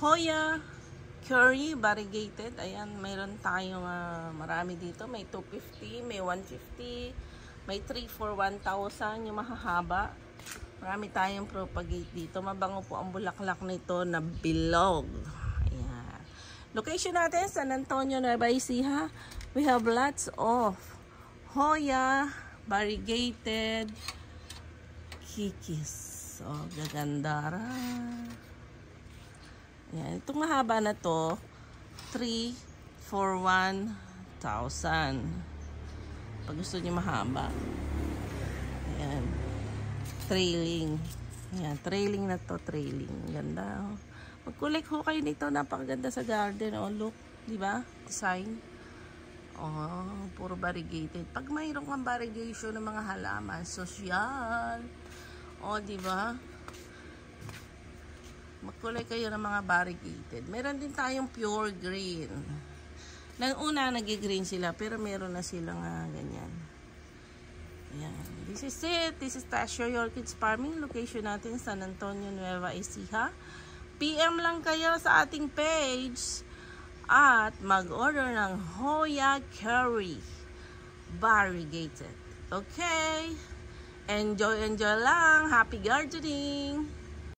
Hoya curry variegated. Ayan, mayroon tayong marami dito. May 250, may 150, may 3 for 1,000 yung mahahaba. Marami tayong propagate dito. Mabango po ang bulaklak nito na bilog. Ayan. Location natin, San Antonio, Nueva Ecija. We have lots of Hoya variegated kikis. So, gaganda. Ayan. Itong mahaba na to, 3 for 1,000. Pag gusto niyo mahaba. Ayan. Trailing. Ayan. Trailing na to. Trailing. Ganda. Mag-collect ho kayo nito. Napakaganda sa garden. Oh, look. Diba? Design. Oh, puro variegated. Pag mayroon kang variegation ng mga halaman, social. Oh, diba? Mag-collect kayo ng mga variegated. Meron din tayong pure green. Nang una, nag-green sila, pero meron na silang ganyan. Ayan. This is it. This is Tasha Orchids Farming. Location natin, San Antonio, Nueva Ecija. PM lang kayo sa ating page at mag-order ng Hoya curry variegated. Okay? Enjoy lang. Happy gardening!